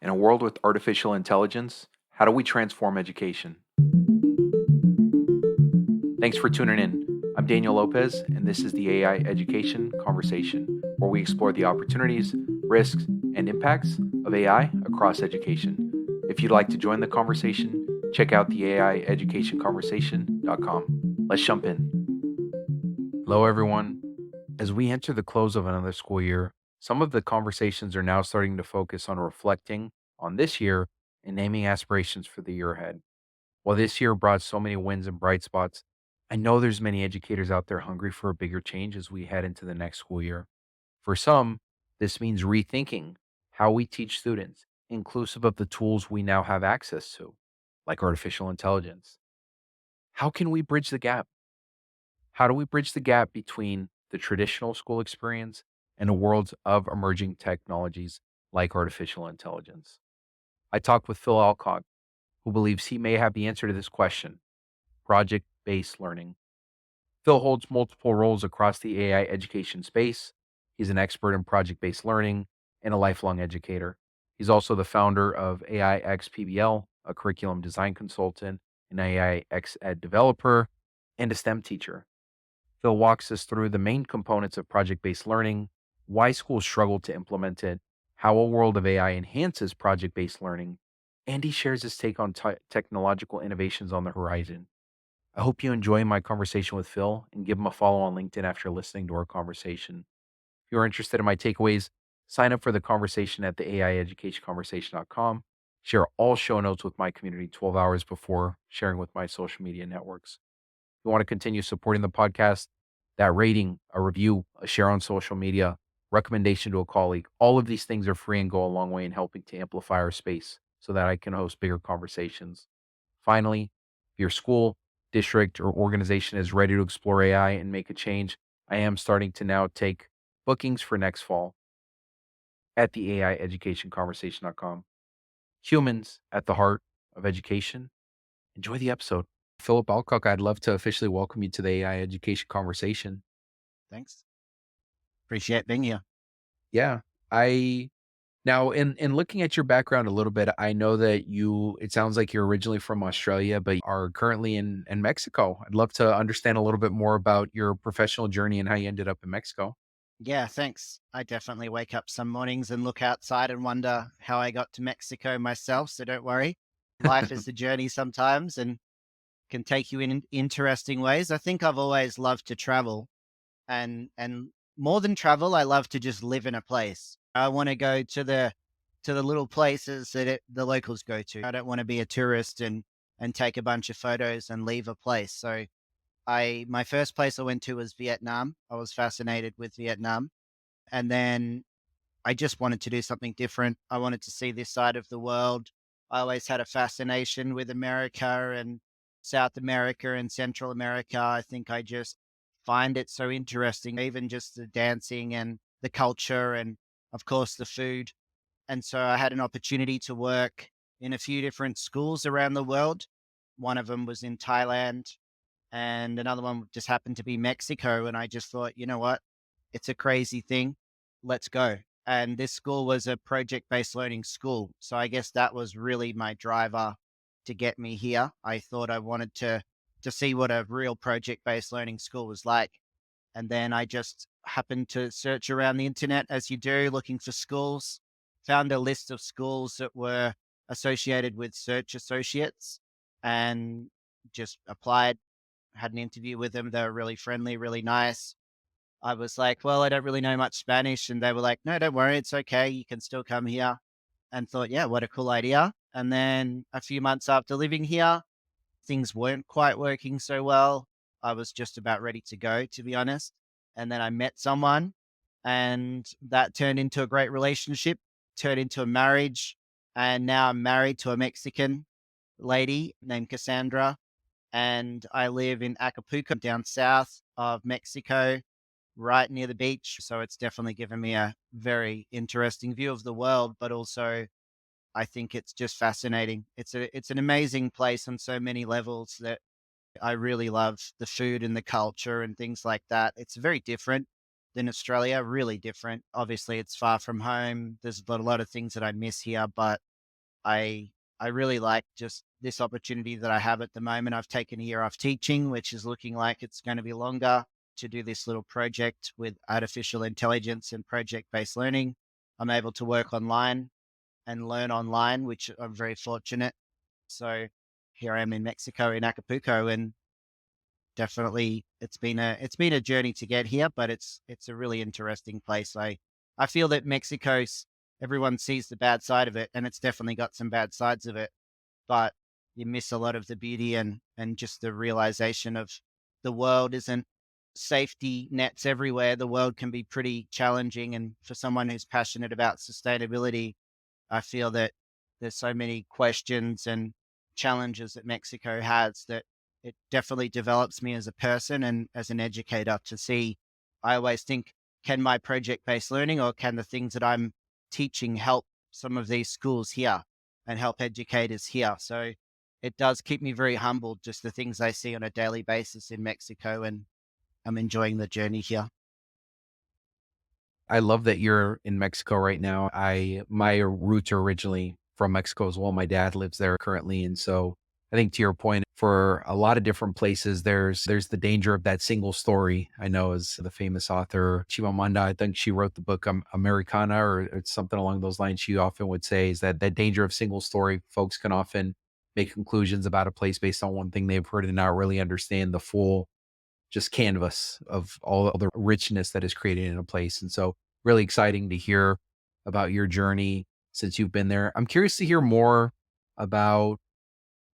In a world with artificial intelligence, how do we transform education? Thanks for tuning in. I'm Daniel Lopez, and this is the AI Education Conversation, where we explore the opportunities, risks, and impacts of AI across education. If you'd like to join the conversation, check out the AIeducationconversation.com. Let's jump in. Hello, everyone. As we enter the close of another school year, some of the conversations are now starting to focus on reflecting on this year and naming aspirations for the year ahead. While this year brought so many wins and bright spots, I know there's many educators out there hungry for a bigger change as we head into the next school year. For some, this means rethinking how we teach students, inclusive of the tools we now have access to, like artificial intelligence. How can we bridge the gap? How do we bridge the gap between the traditional school experience and the worlds of emerging technologies like artificial intelligence? I talked with Phil Alcock, who believes he may have the answer to this question: project based learning. Phil holds multiple roles across the AI education space. He's an expert in project based learning and a lifelong educator. He's also the founder of AIxPBL, a curriculum design consultant, an AIxED developer, and a STEM teacher. Phil walks us through the main components of project based learning, why schools struggle to implement it, how a world of AI enhances project based learning, and he shares his take on technological innovations on the horizon. I hope you enjoy my conversation with Phil and give him a follow on LinkedIn after listening to our conversation. If you're interested in my takeaways, sign up for the conversation at the AIeducationconversation.com. Share all show notes with my community 12 hours before sharing with my social media networks. If you want to continue supporting the podcast, that rating, a review, a share on social media, recommendation to a colleague, all of these things are free and go a long way in helping to amplify our space so that I can host bigger conversations. Finally, if your school, district, or organization is ready to explore AI and make a change, I am starting to now take bookings for next fall at the AIeducationconversation.com. Humans at the heart of education. Enjoy the episode. Philip Alcock, I'd love to officially welcome you to the AI Education Conversation. Thanks. Appreciate being here. Yeah, I now in looking at your background a little bit, I know that it sounds like you're originally from Australia, but are currently in Mexico. I'd love to understand a little bit more about your professional journey and how you ended up in Mexico. Yeah, thanks. I definitely wake up some mornings and look outside and wonder how I got to Mexico myself. So don't worry. Life is a journey sometimes and can take you in interesting ways. I think I've always loved to travel and more than travel, I love to just live in a place. I want to go to the little places that the locals go to. I don't want to be a tourist and take a bunch of photos and leave a place. So my first place I went to was Vietnam. I was fascinated with Vietnam. And then I just wanted to do something different. I wanted to see this side of the world. I always had a fascination with America and South America and Central America. I think I just find it so interesting, even just the dancing and the culture and, of course, the food. And so I had an opportunity to work in a few different schools around the world. One of them was in Thailand, and another one just happened to be Mexico. And I just thought, you know what? It's a crazy thing. Let's go. And this school was a project based learning school. So I guess that was really my driver to get me here. I thought I wanted to see what a real project based learning school was like. And then I just happened to search around the internet as you do, looking for schools, found a list of schools that were associated with search associates and just applied, had an interview with them. They were really friendly, really nice. I was like, well, I don't really know much Spanish. And they were like, no, don't worry. It's okay. You can still come here. And thought, yeah, what a cool idea. And then a few months after living here, things weren't quite working so well. I was just about ready to go, to be honest. And then I met someone and that turned into a great relationship, turned into a marriage. And now I'm married to a Mexican lady named Cassandra. And I live in Acapulco, down south of Mexico, right near the beach. So it's definitely given me a very interesting view of the world, but also I think it's just fascinating. It's an amazing place on so many levels that I really love the food and the culture and things like that. It's very different than Australia, really different. Obviously, it's far from home. There's a lot of things that I miss here, but I I really like just this opportunity that I have at the moment. I've taken a year off teaching, which is looking like it's going to be longer, to do this little project with artificial intelligence and project-based learning. I'm able to work online and learn online, which I'm very fortunate. So here I am in Mexico, in Acapulco, and definitely it's been a journey to get here, but it's a really interesting place. I feel that Mexico's, everyone sees the bad side of it, and it's definitely got some bad sides of it, but you miss a lot of the beauty and just the realization of the world isn't safety nets everywhere. The world can be pretty challenging, and for someone who's passionate about sustainability, I feel that there's so many questions and challenges that Mexico has that it definitely develops me as a person and as an educator to see. I always think, can my project based learning or can the things that I'm teaching help some of these schools here and help educators here? So it does keep me very humbled, just the things I see on a daily basis in Mexico. And I'm enjoying the journey here. I love that you're in Mexico right now. My roots are originally from Mexico as well. My dad lives there currently, and so I think to your point, for a lot of different places, there's the danger of that single story. I know as the famous author Chimamanda, I think she wrote the book Americana or something along those lines. She often would say is that danger of single story. Folks can often make conclusions about a place based on one thing they've heard and not really understand the full just canvas of all the richness that is created in a place. And so really exciting to hear about your journey since you've been there. I'm curious to hear more about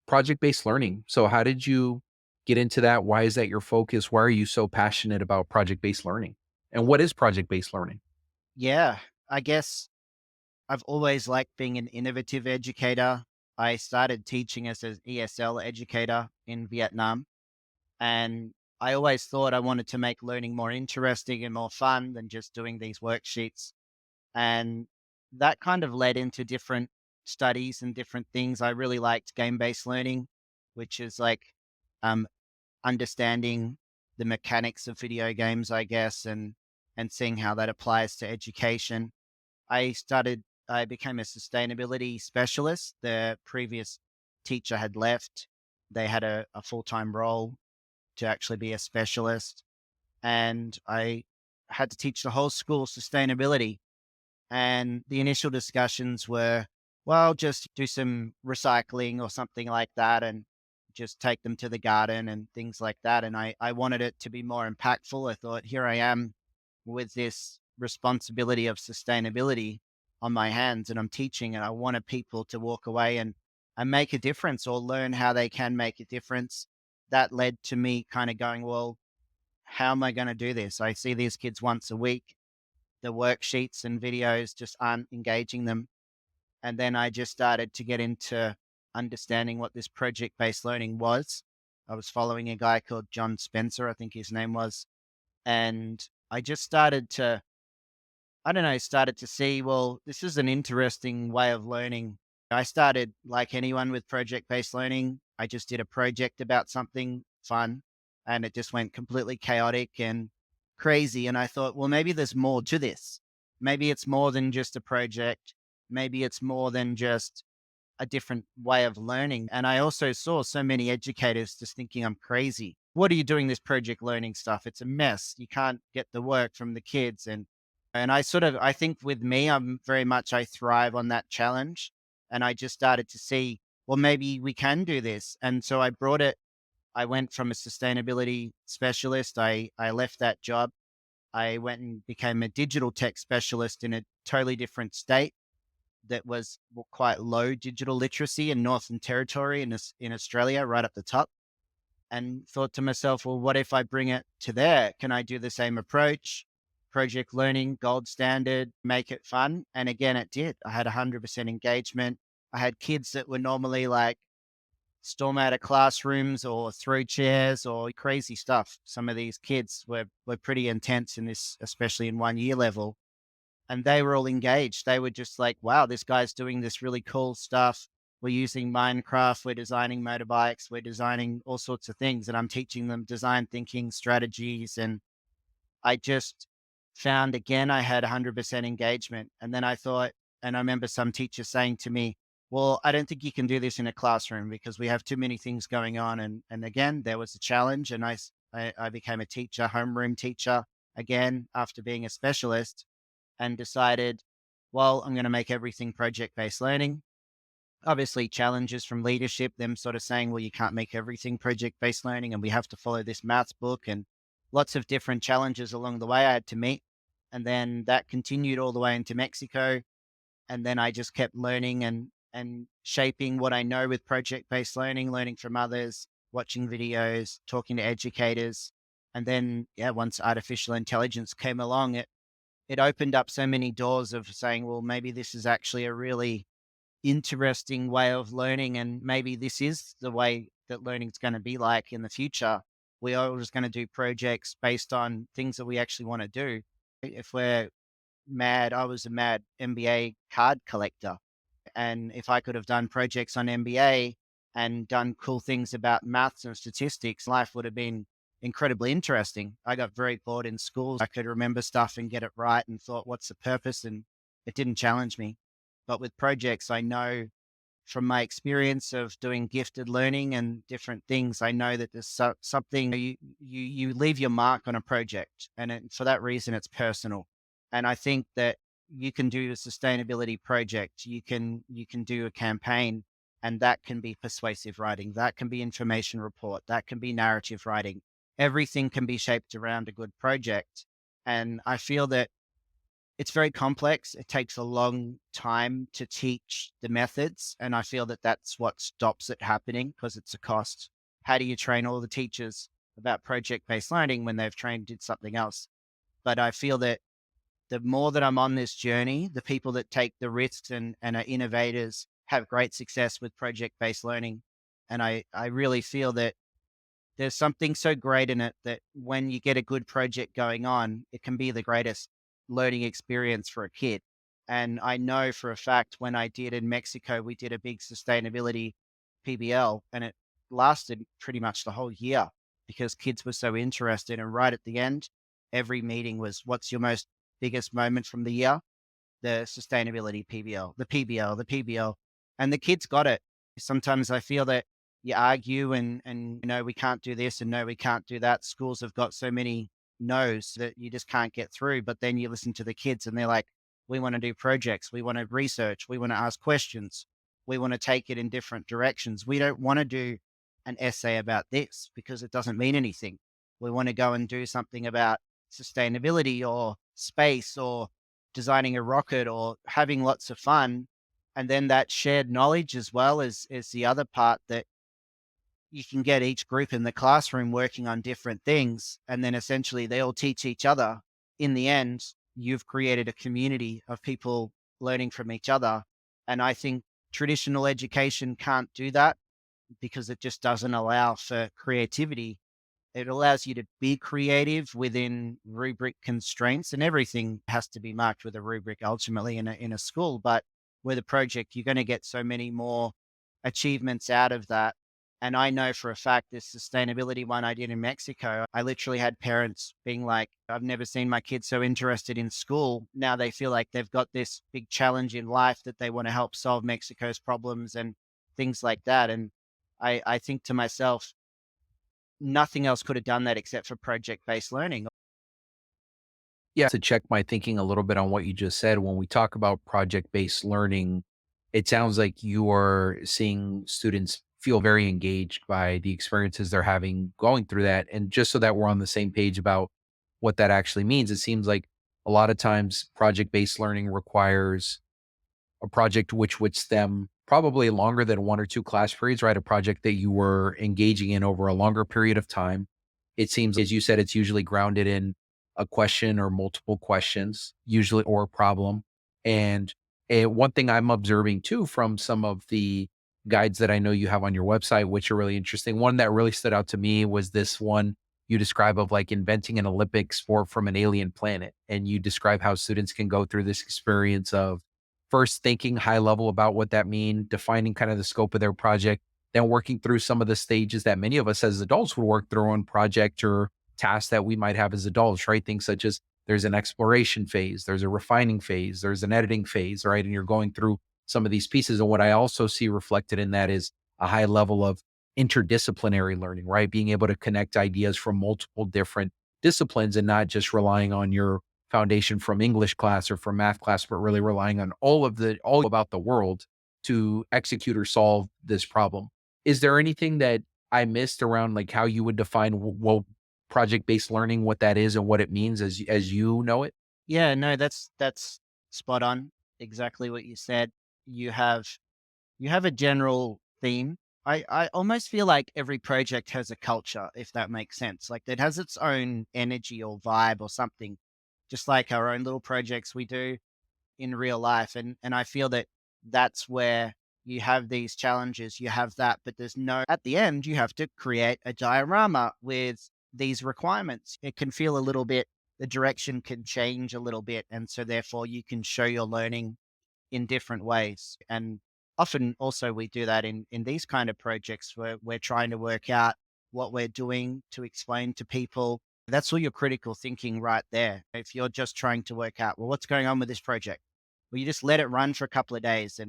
project-based learning. So how did you get into that? Why is that your focus? Why are you so passionate about project-based learning? And what is project-based learning? Yeah, I guess I've always liked being an innovative educator. I started teaching as an ESL educator in Vietnam, and I always thought I wanted to make learning more interesting and more fun than just doing these worksheets. And that kind of led into different studies and different things. I really liked game based learning, which is like um, understanding the mechanics of video games, I guess, and seeing how that applies to education. I became a sustainability specialist. The previous teacher had left. They had a full time role to actually be a specialist. And I had to teach the whole school sustainability. And the initial discussions were, well, just do some recycling or something like that and just take them to the garden and things like that. And I wanted it to be more impactful. I thought, here I am with this responsibility of sustainability on my hands and I'm teaching and I wanted people to walk away and make a difference or learn how they can make a difference. That led to me kind of going, well, how am I going to do this? I see these kids once a week. The worksheets and videos just aren't engaging them. And then I just started to get into understanding what this project based learning was. I was following a guy called John Spencer, I think his name was. And I just started to, I don't know, started to see, well, this is an interesting way of learning. I started like anyone with project based learning. I just did a project about something fun and it just went completely chaotic and crazy. And I thought, well, maybe there's more to this. Maybe it's more than just a project. Maybe it's more than just a different way of learning. And I also saw so many educators just thinking I'm crazy. What are you doing this project learning stuff? It's a mess. You can't get the work from the kids. And I think with me, I'm very much, I thrive on that challenge. And I just started to see, well, maybe we can do this. And so I brought it. I went from a sustainability specialist. I left that job. I went and became a digital tech specialist in a totally different state that was quite low digital literacy in Northern Territory in Australia, right up the top, and thought to myself, well, what if I bring it to there? Can I do the same approach? Project learning, gold standard, make it fun. And again, it did. I had 100% engagement. I had kids that were normally like storm out of classrooms or throw chairs or crazy stuff. Some of these kids were pretty intense in this, especially in 1 year level, and they were all engaged. They were just like, wow, this guy's doing this really cool stuff. We're using Minecraft, we're designing motorbikes, we're designing all sorts of things. And I'm teaching them design thinking strategies. And I just found again, I had 100% engagement. And then I thought, and I remember some teacher saying to me, well, I don't think you can do this in a classroom because we have too many things going on. And again, there was a challenge, and I became a teacher, homeroom teacher again after being a specialist, and decided, well, I'm going to make everything project based learning. Obviously, challenges from leadership, them sort of saying, well, you can't make everything project based learning and we have to follow this maths book, and lots of different challenges along the way I had to meet. And then that continued all the way into Mexico. And then I just kept learning and shaping what I know with project based learning, learning from others, watching videos, talking to educators. And then, yeah, once artificial intelligence came along, it opened up so many doors of saying, well, maybe this is actually a really interesting way of learning, and maybe this is the way that learning is going to be like in the future. We are just going to do projects based on things that we actually want to do. If we're mad, I was a mad MBA card collector. And if I could have done projects on MBA and done cool things about maths and statistics, life would have been incredibly interesting. I got very bored in schools. I could remember stuff and get it right and thought, what's the purpose? And it didn't challenge me. But with projects, I know from my experience of doing gifted learning and different things, I know that there's something you leave your mark on a project, and for that reason, it's personal. And I think that you can do a sustainability project, you can do a campaign, and that can be persuasive writing, that can be information report, that can be narrative writing. Everything can be shaped around a good project, and I feel that it's very complex. It takes a long time to teach the methods. And I feel that that's what stops it happening because it's a cost. How do you train all the teachers about project based learning when they've trained did something else? But I feel that the more that I'm on this journey, the people that take the risks and are innovators have great success with project based learning. And I really feel that there's something so great in it that when you get a good project going on, it can be the greatest learning experience for a kid. And I know for a fact when I did in Mexico, we did a big sustainability PBL, and it lasted pretty much the whole year because kids were so interested. And right at the end, every meeting was, what's your most biggest moment from the year? The sustainability PBL, the PBL, the PBL, and the kids got it. Sometimes I feel that you argue and we can't do this and no, we can't do that. Schools have got so many no's that you just can't get through. But then you listen to the kids and they're like, we want to do projects, we want to research, we want to ask questions, we want to take it in different directions. We don't want to do an essay about this because it doesn't mean anything. We want to go and do something about sustainability or space or designing a rocket or having lots of fun. And then that shared knowledge as well is the other part that you can get each group in the classroom working on different things. And then essentially they all teach each other. In the end, you've created a community of people learning from each other. And I think traditional education can't do that because it just doesn't allow for creativity. It allows you to be creative within rubric constraints, and everything has to be marked with a rubric ultimately in a school. But with a project, you're going to get so many more achievements out of that. And I know for a fact this sustainability one I did in Mexico, I literally had parents being like, I've never seen my kids so interested in school. Now they feel like they've got this big challenge in life that they want to help solve Mexico's problems and things like that. And I think to myself, nothing else could have done that except for project-based learning. Yeah, to check my thinking a little bit on what you just said, when we talk about project-based learning, it sounds like you are seeing students feel very engaged by the experiences they're having going through that. And just so that we're on the same page about what that actually means, it seems like a lot of times project-based learning requires a project which would stem probably longer than 1 or 2 class periods, right? A project that you were engaging in over a longer period of time. It seems, as you said, it's usually grounded in a question or multiple questions, usually, or a problem. And one thing I'm observing too from some of the guides that I know you have on your website, which are really interesting. One that really stood out to me was this one you describe of like inventing an Olympic sport from an alien planet. And you describe how students can go through this experience of first thinking high level about what that mean, defining kind of the scope of their project, then working through some of the stages that many of us as adults would work through on project or tasks that we might have as adults, right? Things such as there's an exploration phase, there's a refining phase, there's an editing phase, right? And you're going through some of these pieces. And what I also see reflected in that is a high level of interdisciplinary learning, right? Being able to connect ideas from multiple different disciplines and not just relying on your foundation from English class or from math class, but really relying on all about the world to execute or solve this problem. Is there anything that I missed around like how you would define well project-based learning, what that is and what it means as you know it? Yeah, no, that's spot on. Exactly what you said. You have you have a general theme. I almost feel like every project has a culture, if that makes sense. Like it has its own energy or vibe or something, just like our own little projects we do in real life. And I feel that that's where you have these challenges, you have that, but there's no, at the end, you have to create a diorama with these requirements. It can feel a little bit, the direction can change a little bit. And so therefore you can show your learning in different ways. And often also we do that in these kind of projects where we're trying to work out what we're doing to explain to people. That's all your critical thinking right there. If you're just trying to work out, well, what's going on with this project? Well, you just let it run for a couple of days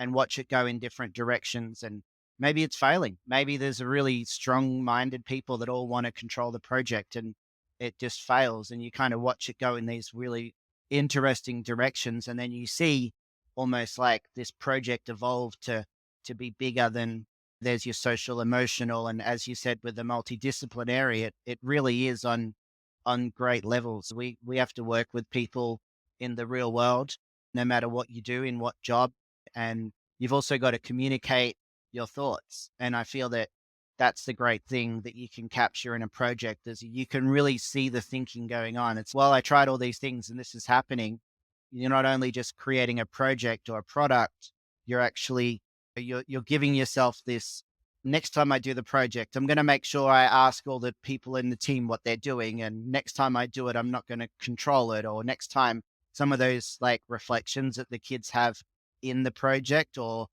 and watch it go in different directions. And maybe it's failing. Maybe there's a really strong minded people that all want to control the project and it just fails. And you kind of watch it go in these really interesting directions. And then you see almost like this project evolved to be bigger than, there's your social emotional, and as you said with the multidisciplinary, it really is on great levels. We have to work with people in the real world, no matter what you do in what job, and you've also got to communicate your thoughts. And I feel that that's the great thing that you can capture in a project, is you can really see the thinking going on. It's, well, I tried all these things and this is happening. You're not only just creating a project or a product, you're actually, you're giving yourself this, next time I do the project, I'm going to make sure I ask all the people in the team what they're doing. And next time I do it, I'm not going to control it. Or next time, some of those like reflections that the kids have in the project. Or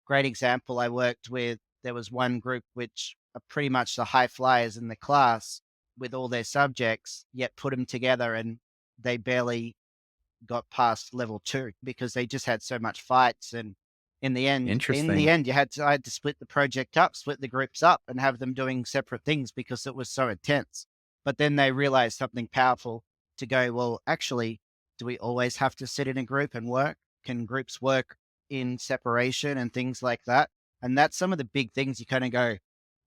great example, I worked with, there was one group which are pretty much the high flyers in the class with all their subjects, yet put them together and they barely got past level 2 because they just had so much fights. And in the Interesting. end, I had to split the project up, split the groups up and have them doing separate things because it was so intense. But then they realized something powerful, to go, well, actually, do we always have to sit in a group and work? Can groups work in separation and things like that? And that's some of the big things you kind of go,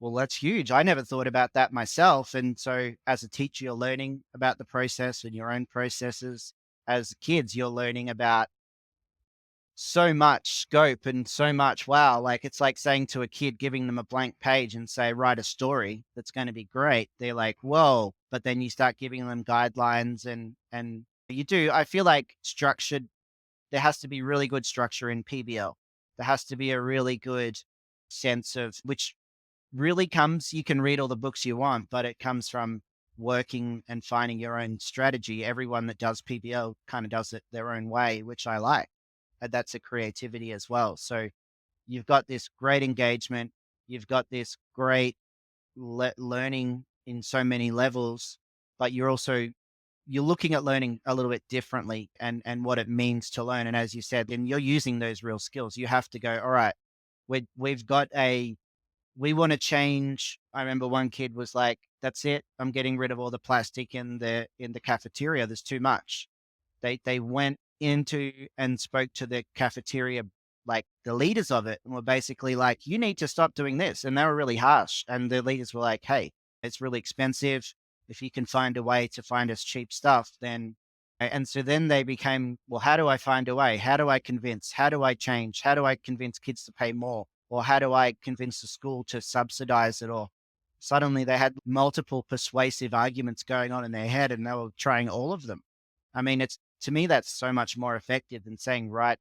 well, that's huge. I never thought about that myself. And so as a teacher, you're learning about the process and your own processes. As kids, you're learning about so much scope and so much, wow. Like it's like saying to a kid, giving them a blank page and say, write a story that's going to be great. They're like, whoa. But then you start giving them guidelines and you do. I feel like structured, there has to be really good structure in PBL. There has to be a really good sense of, which really comes, you can read all the books you want, but it comes from working and finding your own strategy. Everyone that does PBL kind of does it their own way, which I like. And that's a creativity as well. So you've got this great engagement, you've got this great learning in so many levels, but you're also, you're looking at learning a little bit differently and what it means to learn. And as you said, then you're using those real skills. You have to go, all right, we've got a, we want to change. I remember one kid was like, that's it. I'm getting rid of all the plastic in the cafeteria. There's too much. They went into and spoke to the cafeteria, like the leaders of it, and were basically like, you need to stop doing this. And they were really harsh. And the leaders were like, hey, it's really expensive. If you can find a way to find us cheap stuff, then, and so then they became, well, how do I find a way? How do I convince? How do I change? How do I convince kids to pay more? Or how do I convince the school to subsidize it? Or suddenly they had multiple persuasive arguments going on in their head and they were trying all of them. I mean, it's, to me, that's so much more effective than saying, right,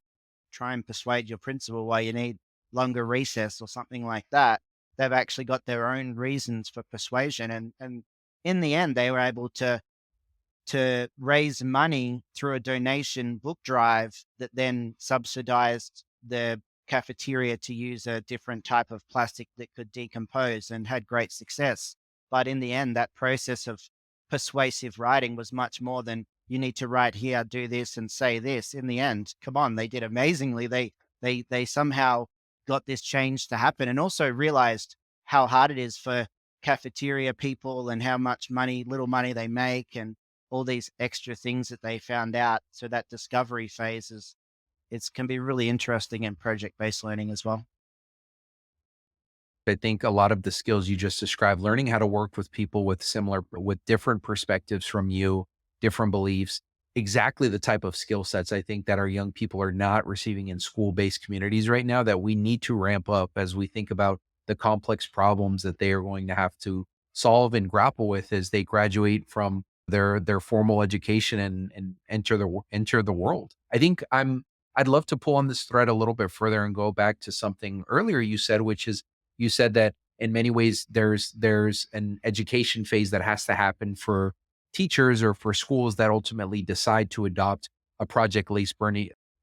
try and persuade your principal why you need longer recess or something like that. They've actually got their own reasons for persuasion. And in the end, they were able to raise money through a donation book drive that then subsidized the cafeteria to use a different type of plastic that could decompose, and had great success. But in the end, that process of persuasive writing was much more than you need to write here, do this, and say this. In the end, come on, they did amazingly. They somehow got this change to happen, and also realized how hard it is for cafeteria people and how much money, little money they make, and all these extra things that they found out. So that discovery phase is it can be really interesting in project based learning as well. I think a lot of the skills you just described, learning how to work with people with different perspectives from you, different beliefs, exactly the type of skill sets I think that our young people are not receiving in school-based communities right now that we need to ramp up as we think about the complex problems that they are going to have to solve and grapple with as they graduate from their formal education and enter the world. I'd love to pull on this thread a little bit further and go back to something earlier you said, which is you said that in many ways there's an education phase that has to happen for teachers or for schools that ultimately decide to adopt a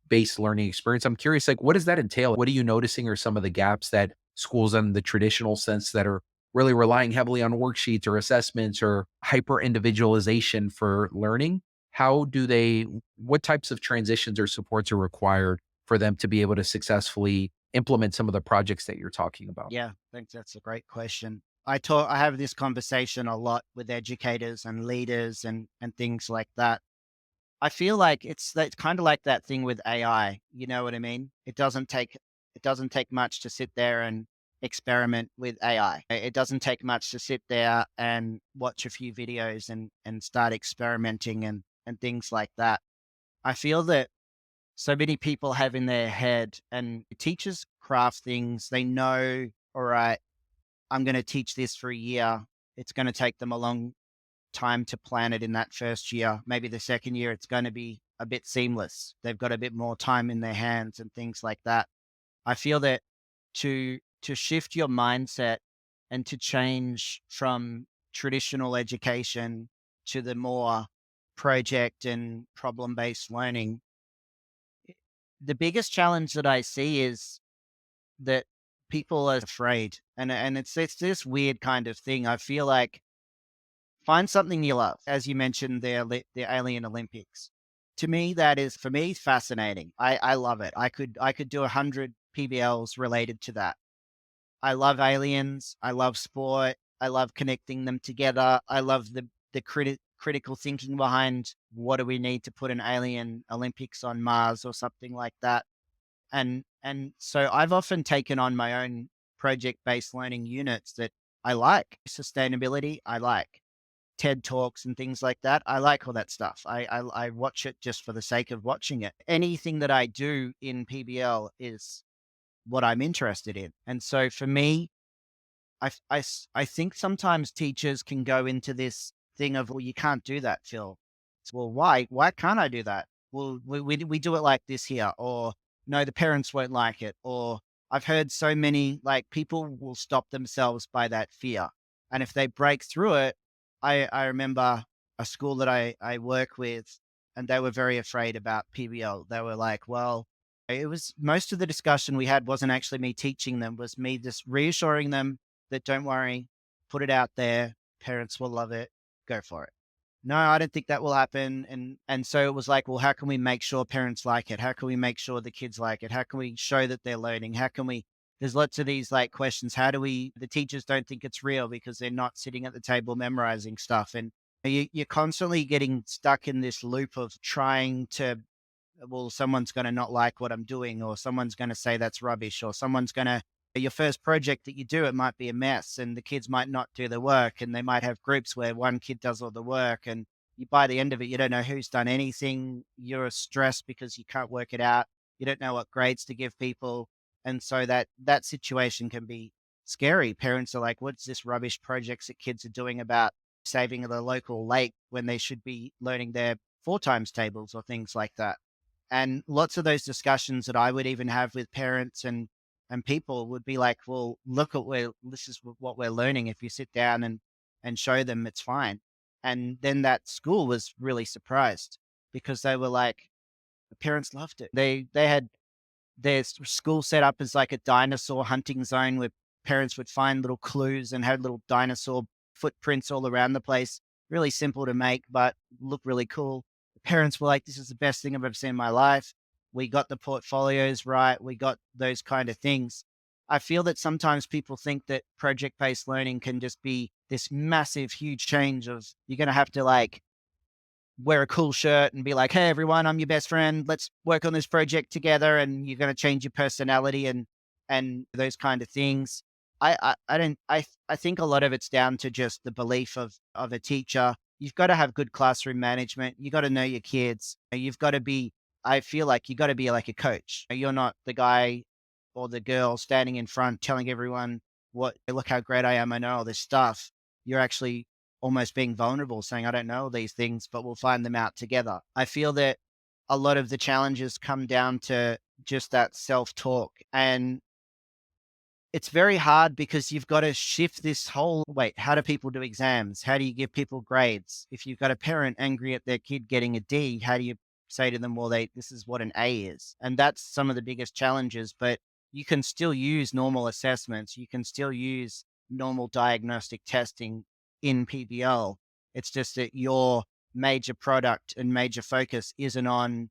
based learning experience. I'm curious, like, what does that entail? What are you noticing are some of the gaps that schools in the traditional sense that are really relying heavily on worksheets or assessments or hyper individualization for learning? How do they, what types of transitions or supports are required for them to be able to successfully implement some of the projects that you're talking about? Yeah, I think that's a great question. I have this conversation a lot with educators and leaders and things like that. I feel like it's kind of like that thing with AI. You know what I mean? It doesn't take much to sit there and experiment with AI. It doesn't take much to sit there and watch a few videos and start experimenting and things like that. I feel that so many people have in their head, and teachers craft things. They know, all right, I'm going to teach this for a year. It's going to take them a long time to plan it in that first year. Maybe the second year, it's going to be a bit seamless. They've got a bit more time in their hands and things like that. I feel that to shift your mindset and to change from traditional education to the more project and problem based learning, the biggest challenge that I see is that people are afraid, and it's this weird kind of thing. I feel like find something you love, as you mentioned, the Alien Olympics. To me, that is for me fascinating. I love it. I could do 100 PBLs related to that. I love aliens. I love sport. I love connecting them together. I love the critical thinking behind what do we need to put an alien Olympics on Mars or something like that. And so I've often taken on my own project-based learning units that I like. Sustainability, I like. TED Talks and things like that. I like all that stuff. I watch it just for the sake of watching it. Anything that I do in PBL is what I'm interested in. And so for me, I think sometimes teachers can go into this thing of, well, you can't do that, Phil. It's, well, why? Why can't I do that? Well, we do it like this here, or no, the parents won't like it, or I've heard so many like people will stop themselves by that fear, and if they break through it, I remember a school that I work with, and they were very afraid about PBL. They were like, well, it was most of the discussion we had wasn't actually me teaching them, was me just reassuring them that don't worry, put it out there, parents will love it, go for it. No, I don't think that will happen. And so it was like, well, how can we make sure parents like it? How can we make sure the kids like it? How can we show that they're learning? How can we there's lots of these like questions. How do we the teachers don't think it's real because they're not sitting at the table memorizing stuff. And you're constantly getting stuck in this loop of trying to well, someone's going to not like what I'm doing, or someone's going to say that's rubbish, or someone's going to, your first project that you do, it might be a mess and the kids might not do the work. And they might have groups where one kid does all the work. And by the end of it, you don't know who's done anything. You're stressed because you can't work it out. You don't know what grades to give people. And so that situation can be scary. Parents are like, what's this rubbish projects that kids are doing about saving the local lake when they should be learning their four times tables or things like that. And lots of those discussions that I would even have with parents and people would be like, well, look at where this is what we're learning. If you sit down and show them, it's fine. And then that school was really surprised because they were like, the parents loved it. They had their school set up as like a dinosaur hunting zone where parents would find little clues and had little dinosaur footprints all around the place. Really simple to make, but look really cool. parents were like, this is the best thing I've ever seen in my life. We got the portfolios right. We got those kind of things. I feel that sometimes people think that project based learning can just be this massive, huge change of you're going to have to like wear a cool shirt and be like, "Hey, everyone, I'm your best friend. Let's work on this project together." And you're going to change your personality and those kind of things. I don't. I think a lot of it's down to just the belief of a teacher. You've got to have good classroom management. You got to know your kids. You've got to be. I feel like you got to be like a coach. You're not the guy or the girl standing in front telling everyone what look how great I am. I know all this stuff. You're actually almost being vulnerable, saying, I don't know these things, but we'll find them out together. I feel that a lot of the challenges come down to just that self talk. And it's very hard because you've got to shift this whole wait, how do people do exams? How do you give people grades? If you've got a parent angry at their kid getting a D, how do you say to them, well, this is what an A is? And that's some of the biggest challenges, but you can still use normal assessments. You can still use normal diagnostic testing in PBL. It's just that your major product and major focus isn't on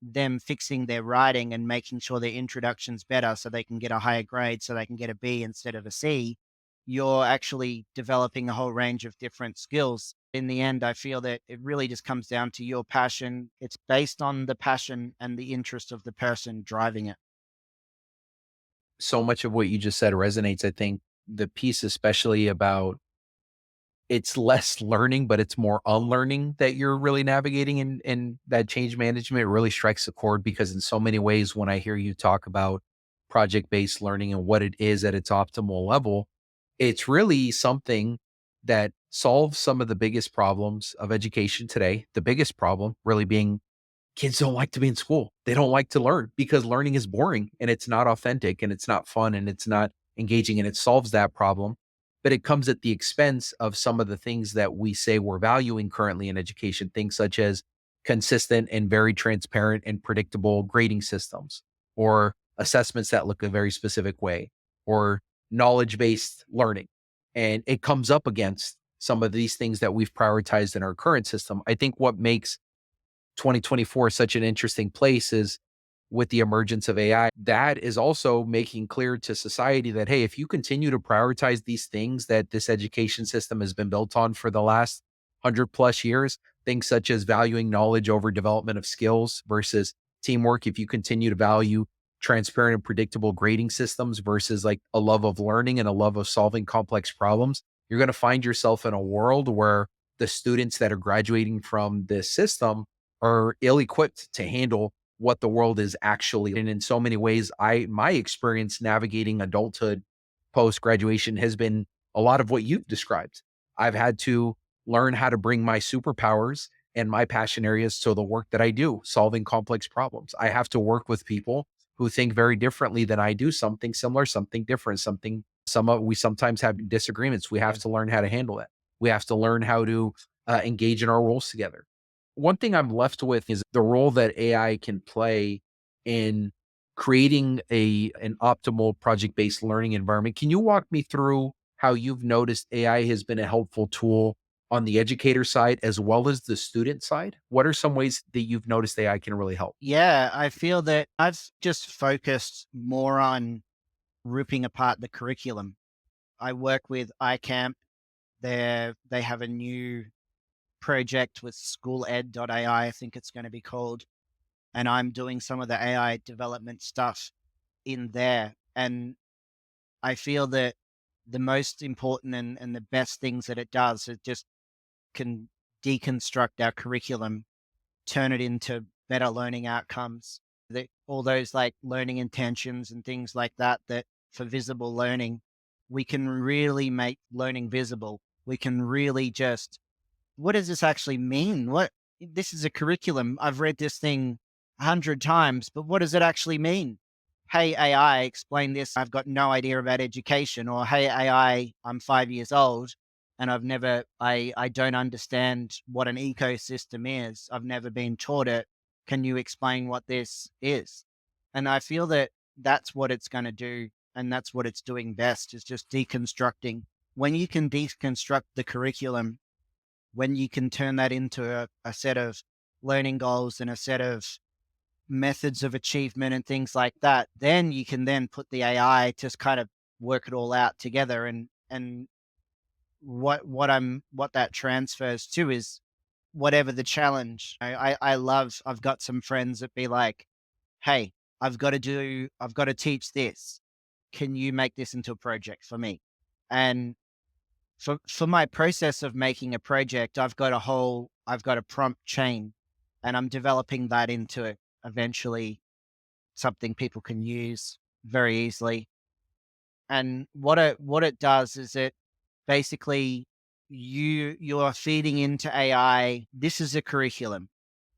them fixing their writing and making sure their introduction's better so they can get a higher grade, so they can get a B instead of a C. You're actually developing a whole range of different skills. In the end, I feel that it really just comes down to your passion. It's based on the passion and the interest of the person driving it. So much of what you just said resonates. I think the piece, especially about it's less learning, but it's more unlearning that you're really navigating and that change management really strikes a chord because in so many ways, when I hear you talk about project-based learning and what it is at its optimal level, it's really something that solves some of the biggest problems of education today. The biggest problem really being kids don't like to be in school. They don't like to learn because learning is boring and it's not authentic and it's not fun and it's not engaging and it solves that problem. But it comes at the expense of some of the things that we say we're valuing currently in education, things such as consistent and very transparent and predictable grading systems, or assessments that look a very specific way, or knowledge based learning. And it comes up against some of these things that we've prioritized in our current system. I think what makes 2024 is such an interesting place is with the emergence of AI, that is also making clear to society that, hey, if you continue to prioritize these things that this education system has been built on for the last 100 plus years, things such as valuing knowledge over development of skills versus teamwork, if you continue to value transparent and predictable grading systems versus like a love of learning and a love of solving complex problems, you're going to find yourself in a world where the students that are graduating from this system are ill equipped to handle what the world is actually. And in so many ways, my experience navigating adulthood post graduation has been a lot of what you've described. I've had to learn how to bring my superpowers and my passion areas to the work that I do, solving complex problems. I have to work with people who think very differently than I do, something similar, something different, something we sometimes have disagreements. We have Yeah. to learn how to handle it. We have to learn how to engage in our roles together. One thing I'm left with is the role that AI can play in creating an optimal project-based learning environment. Can you walk me through how you've noticed AI has been a helpful tool on the educator side as well as the student side? What are some ways that you've noticed AI can really help? Yeah, I feel that I've just focused more on ripping apart the curriculum. I work with iCamp. They have a new project with schooled.ai, I think it's going to be called. And I'm doing some of the AI development stuff in there. And I feel that the most important and the best things that it does, it just can deconstruct our curriculum, turn it into better learning outcomes. All those like learning intentions and things like that, that for visible learning, we can really make learning visible. We can really just what does this actually mean? What this is a curriculum. I've read this thing 100 times, but what does it actually mean? Hey AI, explain this. I've got no idea about education. Or hey AI, I'm 5 years old and I don't understand what an ecosystem is. I've never been taught it. Can you explain what this is? And I feel that that's what it's going to do. And that's what it's doing best is just deconstructing. When you can deconstruct the curriculum, when you can turn that into a set of learning goals and a set of methods of achievement and things like that, then you can then put the AI to kind of work it all out together. And what that transfers to is whatever the challenge. I've got some friends that be like, hey, I've got to teach this. Can you make this into a project for me? And for my process of making a project, I've got a prompt chain, and I'm developing that into eventually something people can use very easily. And what it does is it basically you're feeding into AI. This is a curriculum.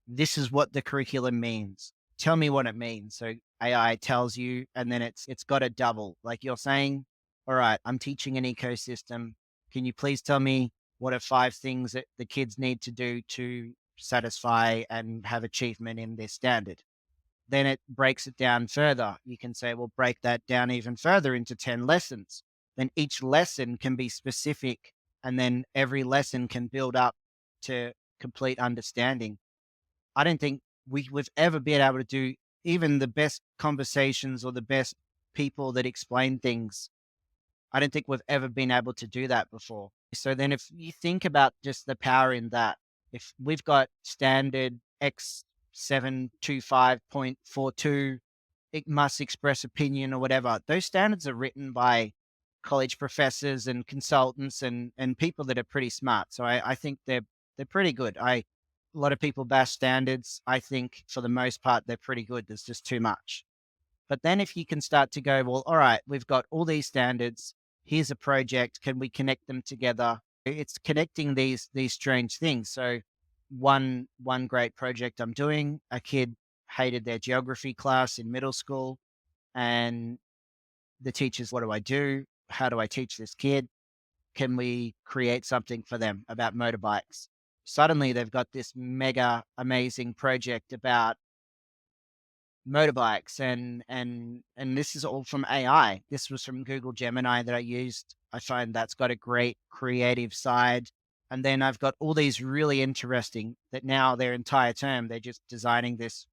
This is what the curriculum means. Tell me what it means. So AI tells you, and then it's got a double. Like you're saying, all right, I'm teaching an ecosystem. Can you please tell me what are 5 things that the kids need to do to satisfy and have achievement in this standard? Then it breaks it down further. You can say, well, break that down even further into 10 lessons. Then each lesson can be specific, and then every lesson can build up to complete understanding. I don't think we've ever been able to do even the best conversations or the best people that explain things. I don't think we've ever been able to do that before. So then if you think about just the power in that, if we've got standard X725.42, it must express opinion or whatever. Those standards are written by college professors and consultants and people that are pretty smart. So I think they're pretty good. A lot of people bash standards. I think for the most part they're pretty good. There's just too much. But then if you can start to go, well, all right, we've got all these standards. Here's a project. Can we connect them together? It's connecting these strange things. So one great project I'm doing, a kid hated their geography class in middle school, and the teachers, what do I do? How do I teach this kid? Can we create something for them about motorbikes? Suddenly they've got this mega amazing project about motorbikes, and this is all from AI. This was from Google Gemini that I used. I find that's got a great creative side. And then I've got all these really interesting that now their entire term, they're just designing this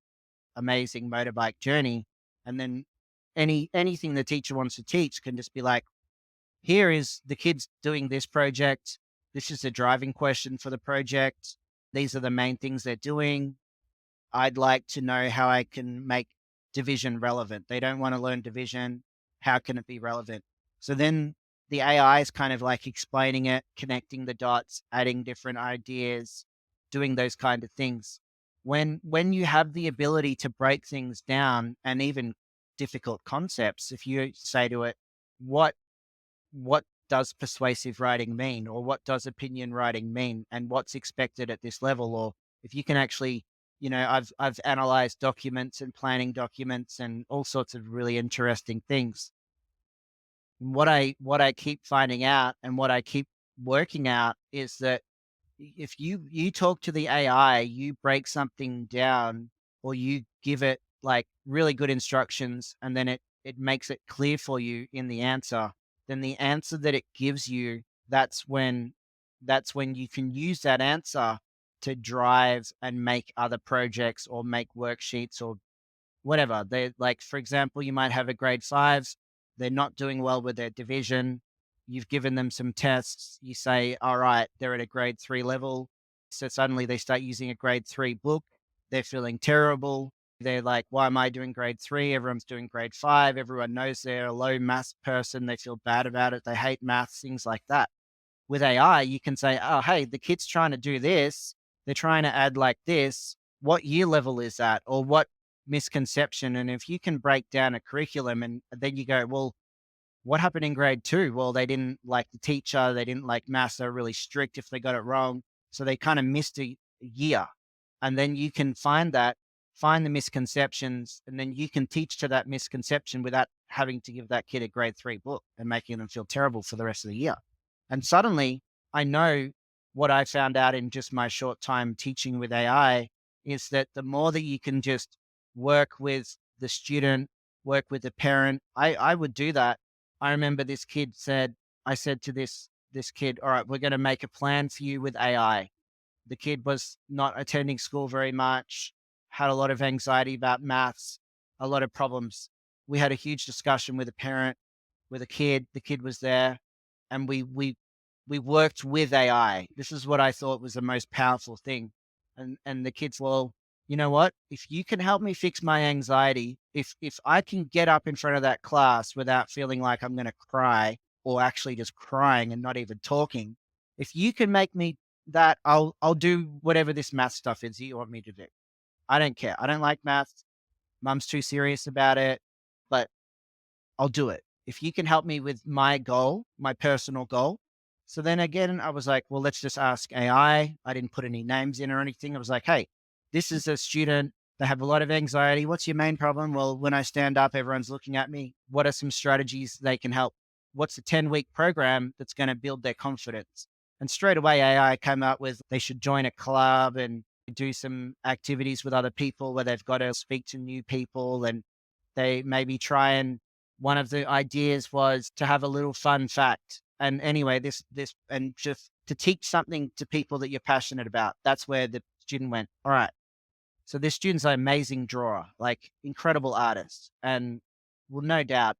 amazing motorbike journey. And then anything the teacher wants to teach can just be like, here is the kids doing this project. This is the driving question for the project. These are the main things they're doing. I'd like to know how I can make division relevant. They don't want to learn division. How can it be relevant? So then the AI is kind of like explaining it, connecting the dots, adding different ideas, doing those kind of things. When you have the ability to break things down and even difficult concepts, if you say to it, what what does persuasive writing mean, or what does opinion writing mean, and what's expected at this level, or if you can actually, I've analyzed documents and planning documents and all sorts of really interesting things. What I keep finding out and what I keep working out is that if you talk to the AI, you break something down, or you give it like really good instructions, and then it makes it clear for you in the answer, then the answer that it gives you, that's when you can use that answer to drive and make other projects or make worksheets or whatever. They like, for example, you might have a grade 5, they're not doing well with their division. You've given them some tests. You say, all right, they're at a grade 3 level. So suddenly they start using a grade 3 book. They're feeling terrible. They're like, why am I doing grade 3? Everyone's doing grade 5. Everyone knows they're a low math person. They feel bad about it. They hate maths, things like that. With AI, you can say, oh, hey, the kid's trying to do this. They're trying to add like this. What year level is that? Or what misconception? And if you can break down a curriculum and then you go, well, what happened in grade 2? Well, they didn't like the teacher. They didn't like maths. They're really strict if they got it wrong. So they kind of missed a year. And then you can find the misconceptions, and then you can teach to that misconception without having to give that kid a grade 3 book and making them feel terrible for the rest of the year. And suddenly I know what I found out in just my short time teaching with AI is that the more that you can just work with the student, work with the parent, I would do that. I remember this kid said, I said to this kid, all right, we're going to make a plan for you with AI. The kid was not attending school very much, had a lot of anxiety about maths, a lot of problems. We had a huge discussion with a parent, with a kid. The kid was there, and we worked with AI. This is what I thought was the most powerful thing. And the kids, well, you know what? If you can help me fix my anxiety, if I can get up in front of that class without feeling like I'm going to cry or actually just crying and not even talking, if you can make me that, I'll do whatever this math stuff is that you want me to do. I don't care. I don't like math. Mum's too serious about it, but I'll do it. If you can help me with my goal, my personal goal. So then again, I was like, well, let's just ask AI. I didn't put any names in or anything. I was like, hey, this is a student. They have a lot of anxiety. What's your main problem? Well, when I stand up, everyone's looking at me. What are some strategies they can help? What's a 10-week program that's going to build their confidence? And straight away, AI came out with they should join a club and do some activities with other people where they've got to speak to new people and they maybe try and one of the ideas was to have a little fun fact. And anyway, and just to teach something to people that you're passionate about. That's where the student went, all right. So this student's an amazing drawer, like incredible artist. And well, no doubt,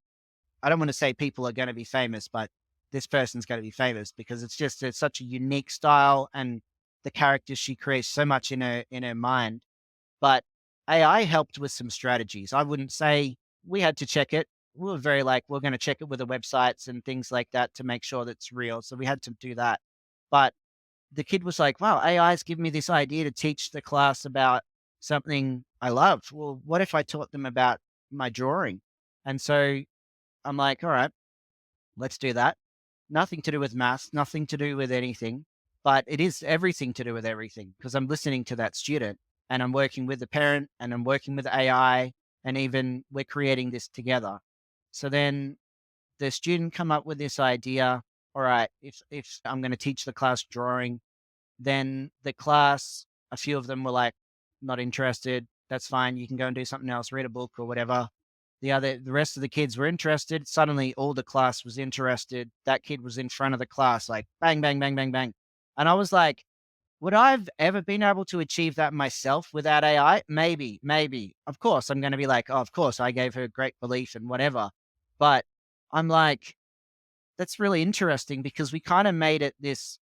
I don't want to say people are going to be famous, but this person's going to be famous because it's such a unique style and the characters she creates so much in her mind. But AI helped with some strategies. I wouldn't say we had to check it. We were very like, we're going to check it with the websites and things like that to make sure that's real. So we had to do that. But the kid was like, wow, AI's given me this idea to teach the class about something I love. Well, what if I taught them about my drawing? And so I'm like, all right, let's do that. Nothing to do with maths, nothing to do with anything, but it is everything to do with everything because I'm listening to that student and I'm working with the parent and I'm working with AI and even we're creating this together. So then the student come up with this idea. All right, if I'm going to teach the class drawing, then the class, a few of them were like, not interested. That's fine. You can go and do something else, read a book or whatever. The rest of the kids were interested. Suddenly all the class was interested. That kid was in front of the class, like bang, bang, bang, bang, bang. And I was like, would I've ever been able to achieve that myself without AI? Maybe, maybe. Of course, I'm going to be like, oh, of course, I gave her great belief and whatever. But I'm like, that's really interesting because we kind of made it this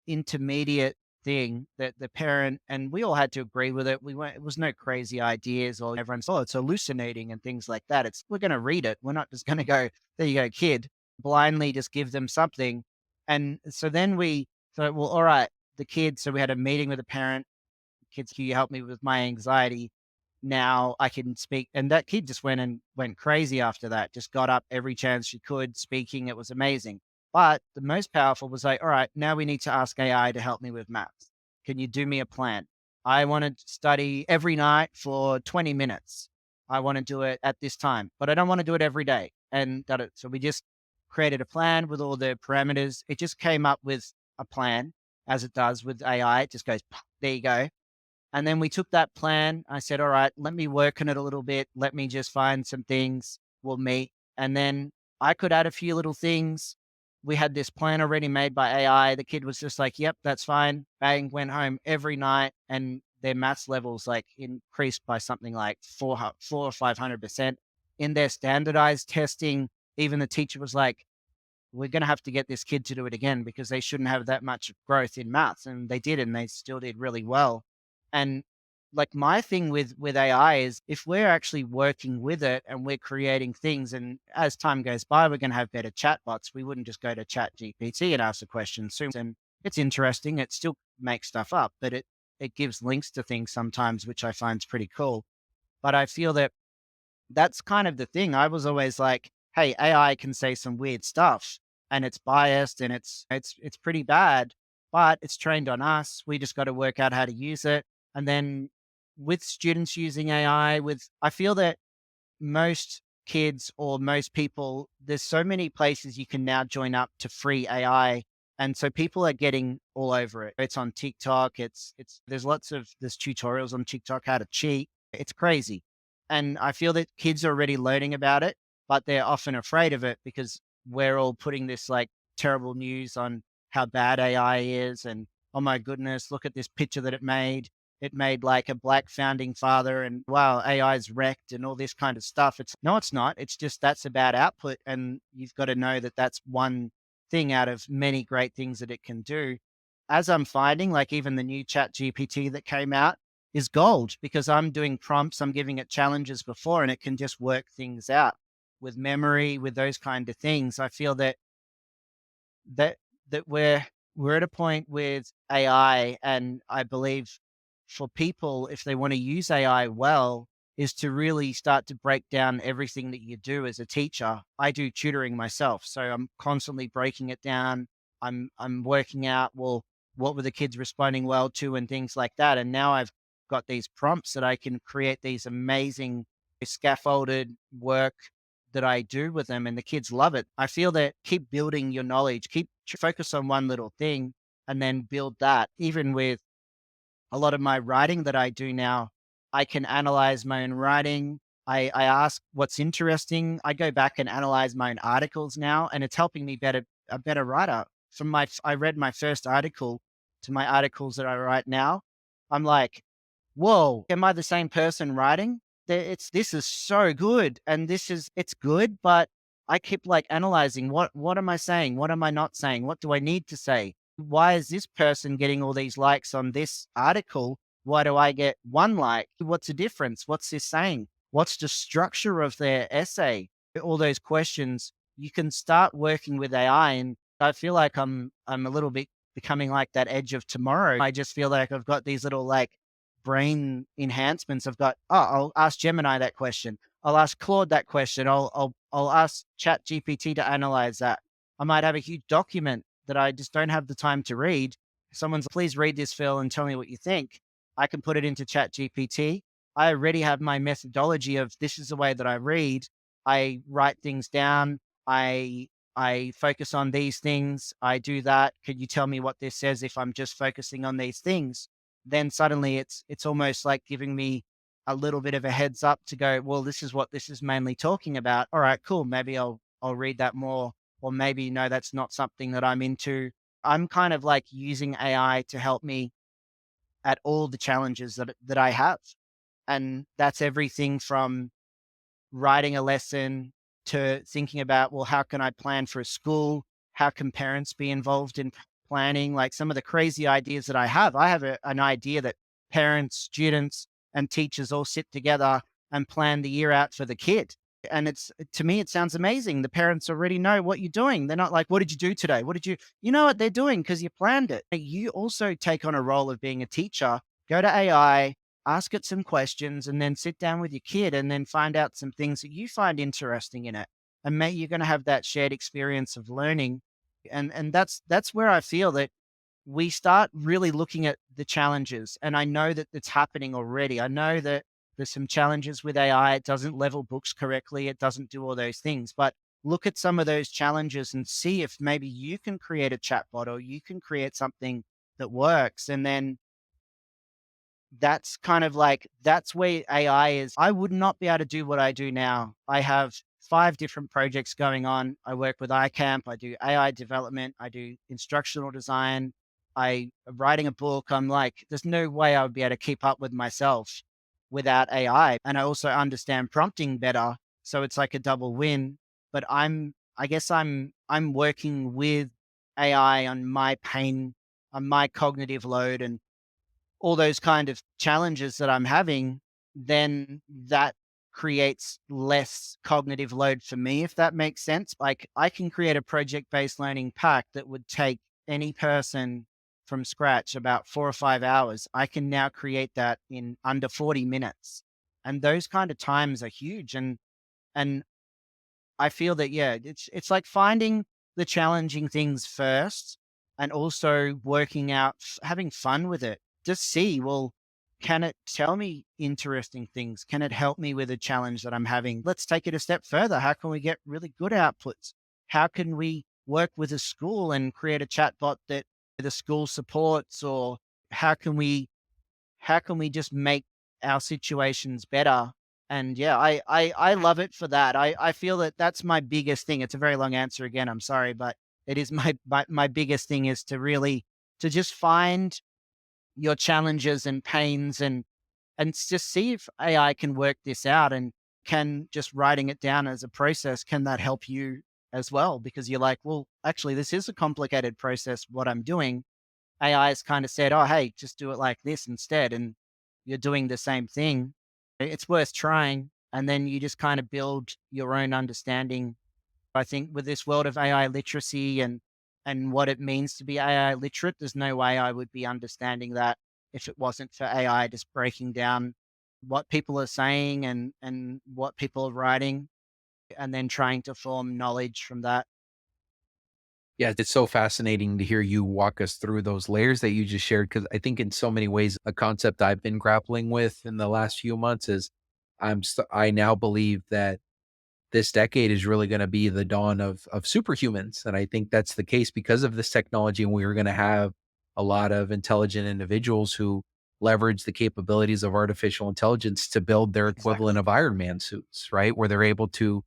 intermediate thing that the parent and we all had to agree with it. We weren't it was no crazy ideas or everyone's oh it's hallucinating and things like that. It's we're gonna read it. We're not just gonna go, there you go, kid, blindly just give them something. And so then we thought, well, all right, the kid, so we had a meeting with the parent, kids, can you help me with my anxiety? Now I can speak. And that kid just went crazy after that, just got up every chance she could speaking. It was amazing. But the most powerful was like, all right, now we need to ask AI to help me with maths. Can you do me a plan? I want to study every night for 20 minutes. I want to do it at this time, but I don't want to do it every day. And that, so we just created a plan with all the parameters. It just came up with a plan as it does with AI. It just goes, there you go. And then we took that plan. I said, all right, let me work on it a little bit. Let me just find some things we'll meet. And then I could add a few little things. We had this plan already made by AI. The kid was just like, yep, that's fine. Bang, went home every night. And their maths levels like increased by something like 400 or 500% in their standardized testing. Even the teacher was like, we're going to have to get this kid to do it again because they shouldn't have that much growth in maths. And they did, and they still did really well. And like my thing with AI is if we're actually working with it and we're creating things, and as time goes by, we're going to have better chatbots. We wouldn't just go to Chat GPT and ask a question soon. And it's interesting. It still makes stuff up, but it gives links to things sometimes, which I find is pretty cool. But I feel that that's kind of the thing. I was always like, hey, AI can say some weird stuff and it's biased and it's pretty bad, but it's trained on us. We just got to work out how to use it. And then with students using AI, with I feel that most kids or most people, there's so many places you can now join up to free AI. And so people are getting all over it. It's on TikTok. There's there's tutorials on TikTok how to cheat. It's crazy. And I feel that kids are already learning about it, but they're often afraid of it because we're all putting this like terrible news on how bad AI is. And oh my goodness, look at this picture that it made. It made like a black founding father, and wow, AI's wrecked and all this kind of stuff. It's no, it's not. It's just that's a bad output. And you've got to know that that's one thing out of many great things that it can do. As I'm finding, like even the new chat GPT that came out is gold because I'm doing prompts, I'm giving it challenges before, and it can just work things out with memory, with those kind of things. I feel that that we're at a point with AI, and I believe for people, if they want to use AI well, is to really start to break down everything that you do as a teacher. I do tutoring myself, so I'm constantly breaking it down. I'm working out, well, what were the kids responding well to and things like that. And now I've got these prompts that I can create these amazing scaffolded work that I do with them, and the kids love it. I feel that keep building your knowledge, focus on one little thing and then build that. Even with a lot of my writing that I do now, I can analyze my own writing. I ask what's interesting. I go back and analyze my own articles now, and it's helping me a better writer. I read my first article to my articles that I write now. I'm like, whoa, am I the same person writing? This is so good, and it's good, but I keep like analyzing what am I saying? What am I not saying? What do I need to say? Why is this person getting all these likes on this article? Why do I get one like? What's the difference? What's this saying? What's the structure of their essay? All those questions. You can start working with AI, and I feel like I'm a little bit becoming like that edge of tomorrow. I just feel like I've got these little like brain enhancements. I've got, oh, I'll ask Gemini that question. I'll ask Claude that question. I'll ask Chat GPT to analyze that. I might have a huge document that I just don't have the time to read. Someone's, please read this, Phil, and tell me what you think. I can put it into Chat GPT. I already have my methodology of this is the way that I read. I write things down. I focus on these things. I do that. Could you tell me what this says if I'm just focusing on these things? Then suddenly it's almost like giving me a little bit of a heads up to go, well, this is what this is mainly talking about. All right, cool. Maybe I'll read that more, or maybe no, that's not something that I'm into. I'm kind of like using AI to help me at all the challenges that I have. And that's everything from writing a lesson to thinking about, well, how can I plan for a school? How can parents be involved in planning? Like some of the crazy ideas that I have. I have an idea that parents, students, and teachers all sit together and plan the year out for the kid. And it's to me, it sounds amazing. The parents already know what you're doing. They're not like, what did you do today? You know what they're doing because you planned it. You also take on a role of being a teacher, go to AI, ask it some questions, and then sit down with your kid and then find out some things that you find interesting in it. And maybe you're going to have that shared experience of learning. And that's where I feel that we start really looking at the challenges. And I know that it's happening already. I know that there's some challenges with AI. It doesn't level books correctly. It doesn't do all those things. But look at some of those challenges and see if maybe you can create a chatbot or you can create something that works. And then that's kind of like that's where AI is. I would not be able to do what I do now. I have 5 different projects going on. I work with iCamp, I do AI development, I do instructional design, I am writing a book. I'm like, there's no way I would be able to keep up with myself without AI. And I also understand prompting better. So it's like a double win. But I guess I'm working with AI on my pain, on my cognitive load and all those kind of challenges that I'm having, then that creates less cognitive load for me, if that makes sense. Like I can create a project based learning pack that would take any person from scratch about 4 or 5 hours. I can now create that in under 40 minutes. And those kind of times are huge. And I feel that, yeah, it's like finding the challenging things first and also working out, having fun with it. Just see, well, can it tell me interesting things? Can it help me with a challenge that I'm having? Let's take it a step further. How can we get really good outputs? How can we work with a school and create a chatbot that the school supports? Or how can we just make our situations better? And yeah, I love it for that. I feel that that's my biggest thing. It's a very long answer again. I'm sorry, but it is my biggest thing is to really to just find your challenges and pains and just see if AI can work this out, and can just writing it down as a process, can that help you as well? Because you're like, well, actually, this is a complicated process, what I'm doing. AI has kind of said, oh, hey, just do it like this instead. And you're doing the same thing. It's worth trying. And then you just kind of build your own understanding. I think with this world of AI literacy and what it means to be AI literate, there's no way I would be understanding that if it wasn't for AI just breaking down what people are saying and what people are writing, and then trying to form knowledge from that. Yeah, it's so fascinating to hear you walk us through those layers that you just shared because I think in so many ways a concept I've been grappling with in the last few months is I now believe that this decade is really gonna be the dawn of superhumans, and I think that's the case because of this technology, and we're gonna have a lot of intelligent individuals who leverage the capabilities of artificial intelligence to build their equivalent Exactly. of Iron Man suits, right? Where they're able to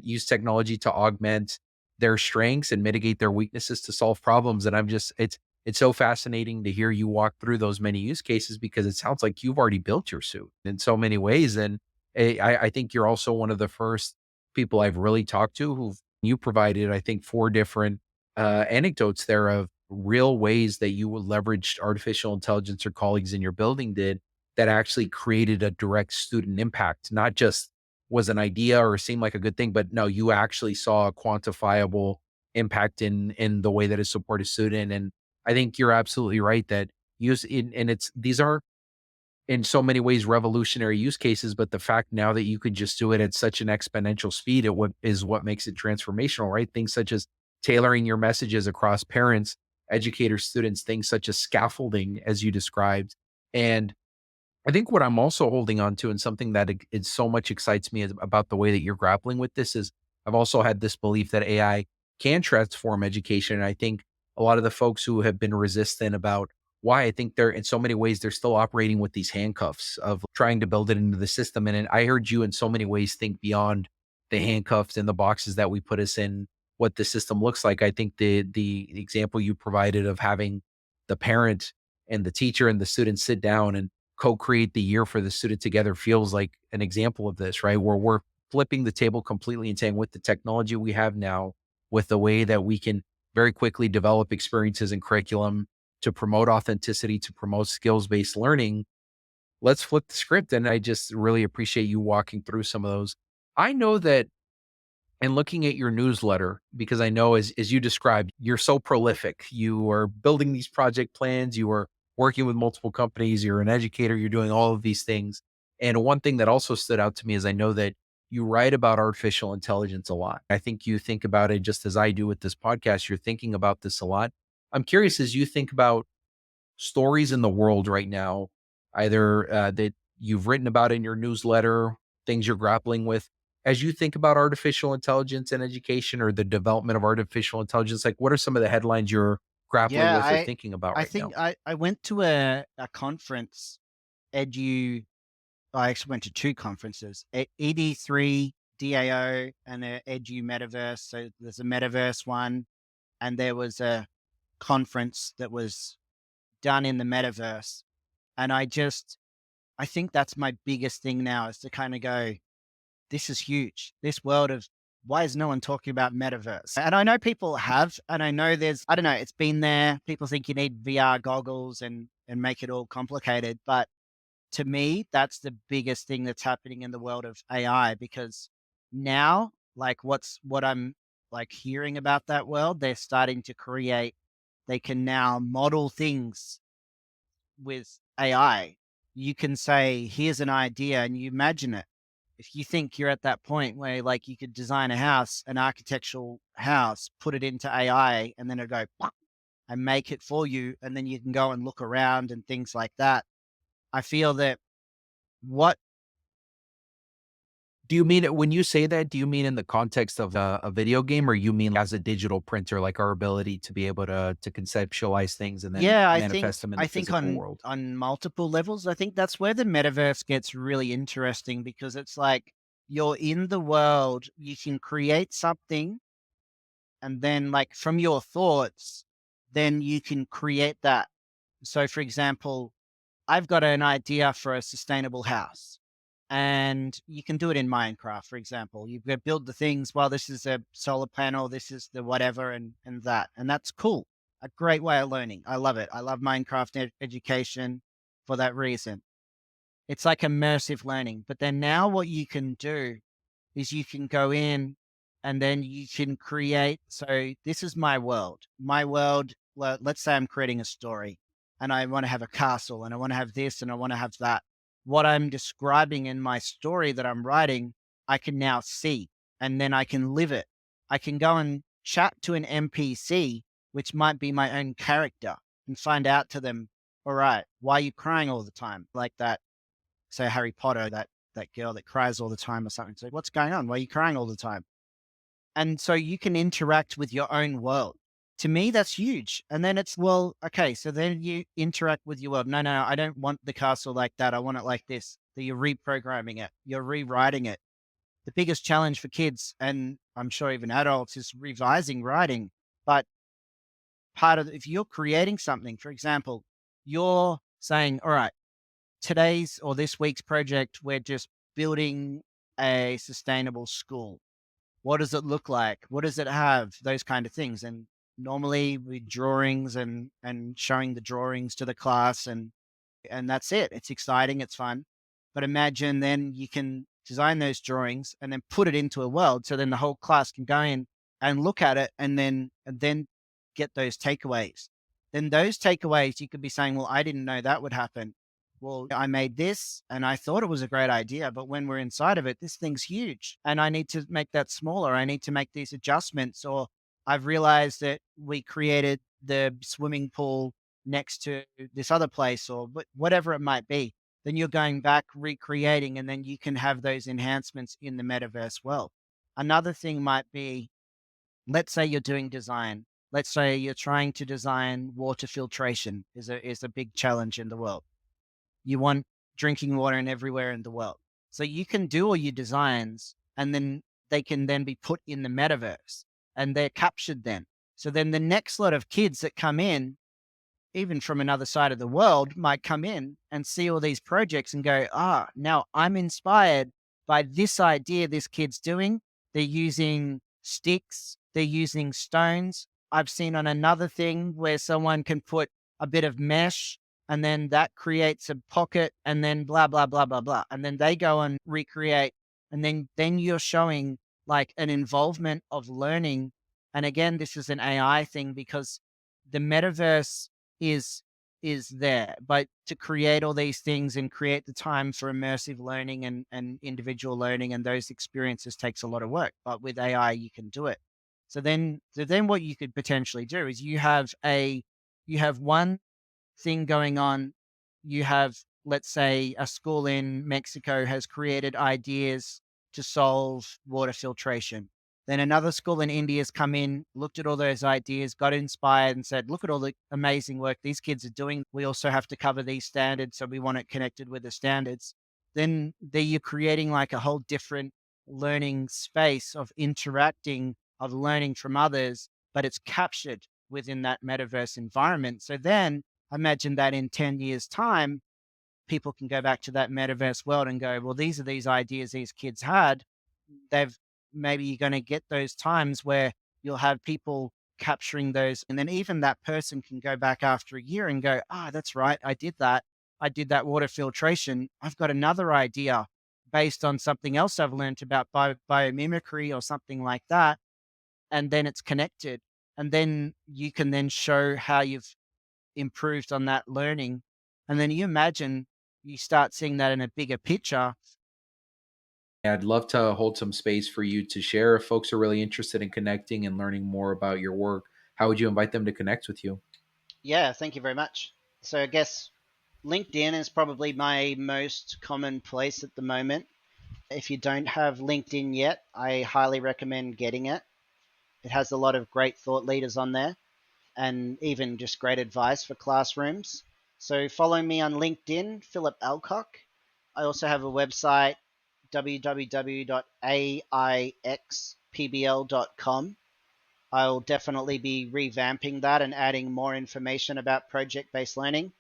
use technology to augment their strengths and mitigate their weaknesses to solve problems, and it's so fascinating to hear you walk through those many use cases because it sounds like you've already built your suit in so many ways, and I think you're also one of the first people I've really talked to who've you provided, I think, 4 different, anecdotes there of real ways that you leveraged artificial intelligence or colleagues in your building did that actually created a direct student impact, not just was an idea or seemed like a good thing, but no, you actually saw a quantifiable impact in the way that it supported student, and I think you're absolutely right that use in and it's these are in so many ways revolutionary use cases, but the fact now that you could just do it at such an exponential speed, what makes it transformational, right? Things such as tailoring your messages across parents, educators, students, things such as scaffolding, as you described. And I think what I'm also holding on to and something that it so much excites me about the way that you're grappling with this is I've also had this belief that AI can transform education. And I think a lot of the folks who have been resistant about why I think they're in so many ways, they're still operating with these handcuffs of trying to build it into the system. And I heard you in so many ways think beyond the handcuffs and the boxes that we put us in, what the system looks like. I think the example you provided of having the parent and the teacher and the student sit down and co-create the year for the student together feels like an example of this, right? Where we're flipping the table completely and saying with the technology we have now, with the way that we can very quickly develop experiences and curriculum to promote authenticity, to promote skills-based learning, let's flip the script. And I just really appreciate you walking through some of those. I know that and looking at your newsletter, because I know as you described, you're so prolific. You are building these project plans, you are working with multiple companies, you're an educator, you're doing all of these things. And one thing that also stood out to me is I know that you write about artificial intelligence a lot. I think you think about it just as I do with this podcast. You're thinking about this a lot. I'm curious as you think about stories in the world right now, either that you've written about in your newsletter, things you're grappling with, as you think about artificial intelligence and education or the development of artificial intelligence, like what are some of the headlines you're grappling Yeah, with or thinking about I right think now? I went to a conference, edu I actually went to 2 conferences, ED3 DAO and a Edu Metaverse. So there's a Metaverse one, and there was a conference that was done in the Metaverse. And I think that's my biggest thing now, is to kind of go, this is huge. This world of, why is no one talking about Metaverse? And I know people have, and I know I don't know, it's been there. People think you need VR goggles and make it all complicated. But to me, that's the biggest thing that's happening in the world of AI, because now, like what I'm like hearing about that world, they're starting to create, they can now model things with AI. You can say, here's an idea, and you imagine it. If you think you're at that point where like you could design a house, an architectural house, put it into AI, and then it'll go "Pop," and make it for you, and then you can go and look around and things like that. I feel that what Do you mean it when you say that, do you mean in the context of a video game or you mean as a digital printer, like our ability to be able to conceptualize things and then Yeah, manifest them in the I think physical world? on multiple levels, I think that's where the metaverse gets really interesting, because it's like you're in the world, you can create something, and then like from your thoughts, then you can create that. So, for example, I've got an idea for a sustainable house, and you can do it in Minecraft, for example. You build the things, well, this is a solar panel, this is the whatever, and that. And that's cool. A great way of learning. I love it. I love Minecraft education for that reason. It's like immersive learning. But then now what you can do is you can go in and then you can create. So this is my world. My world, let's say I'm creating a story and I want to have a castle and I want to have this and I want to have that. What I'm describing in my story that I'm writing, I can now see and then I can live it. I can go and chat to an NPC, which might be my own character, and find out to them, all right, why are you crying all the time? Like that, say Harry Potter, that girl that cries all the time or something. So what's going on? Why are you crying all the time? And so you can interact with your own world. To me, that's huge. And then it's, well, okay, so then you interact with your world. No, no, I don't want the castle like that. I want it like this. So you're reprogramming it, you're rewriting it. The biggest challenge for kids, and I'm sure even adults, is revising writing. But if you're creating something, for example, you're saying, all right, today's or this week's project, we're just building a sustainable school. What does it look like? What does it have? Those kind of things. And normally with drawings and showing the drawings to the class and that's it. It's exciting, it's fun. But imagine then you can design those drawings and then put it into a world. So then the whole class can go in and look at it and then get those takeaways. Then those takeaways, you could be saying, well, I didn't know that would happen. Well, I made this and I thought it was a great idea, but when we're inside of it, this thing's huge and I need to make that smaller. I need to make these adjustments. Or I've realized that we created the swimming pool next to this other place or whatever it might be, then you're going back, recreating, and then you can have those enhancements in the metaverse world. Another thing might be, let's say you're doing design. Let's say you're trying to design water filtration is a big challenge in the world. You want drinking water in everywhere in the world. So you can do all your designs and then they can then be put in the metaverse and they're captured then. So then the next lot of kids that come in, even from another side of the world, might come in and see all these projects and go, now I'm inspired by this idea this kid's doing. They're using sticks, they're using stones. I've seen on another thing where someone can put a bit of mesh and then that creates a pocket and then blah, blah, blah, blah, blah. And then they go and recreate. And then you're showing like an involvement of learning. And again, this is an AI thing because the metaverse is there. But to create all these things and create the time for immersive learning and individual learning and those experiences takes a lot of work. But with AI, you can do it. So then what you could potentially do is you have one thing going on. You have, let's say, a school in Mexico has created ideas to solve water filtration. Then another school in India has come in, looked at all those ideas, got inspired, and said, look at all the amazing work these kids are doing. We also have to cover these standards. So we want it connected with the standards. Then there you're creating like a whole different learning space of interacting, of learning from others, but it's captured within that metaverse environment. So then imagine that in 10 years' time, people can go back to that metaverse world and go, well, these are these ideas these kids had. They've maybe you're going to get those times where you'll have people capturing those. And then even that person can go back after a year and go, that's right. I did that. I did that water filtration. I've got another idea based on something else I've learned about biomimicry or something like that. And then it's connected. And then you can then show how you've improved on that learning. And then you imagine you start seeing that in a bigger picture. I'd love to hold some space for you to share if folks are really interested in connecting and learning more about your work. How would you invite them to connect with you? Yeah, thank you very much. So I guess LinkedIn is probably my most common place at the moment. If you don't have LinkedIn yet, I highly recommend getting it. It has a lot of great thought leaders on there and even just great advice for classrooms. So follow me on LinkedIn, Philip Alcock. I also have a website, www.AIxPBL.com. I'll definitely be revamping that and adding more information about project-based learning.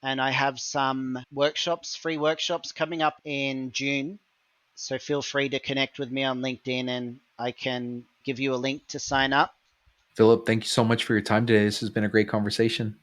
And I have some workshops, free workshops coming up in June. So feel free to connect with me on LinkedIn and I can give you a link to sign up. Philip, thank you so much for your time today. This has been a great conversation.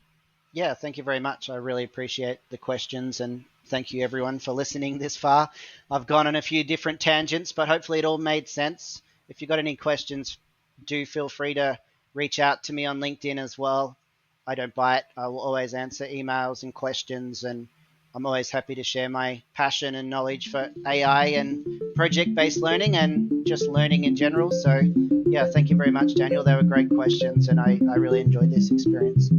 Yeah, thank you very much. I really appreciate the questions and thank you everyone for listening this far. I've gone on a few different tangents, but hopefully it all made sense. If you've got any questions, do feel free to reach out to me on LinkedIn as well. I don't bite. I will always answer emails and questions, and I'm always happy to share my passion and knowledge for AI and project based learning and just learning in general. So, yeah, thank you very much, Daniel. They were great questions, and I really enjoyed this experience.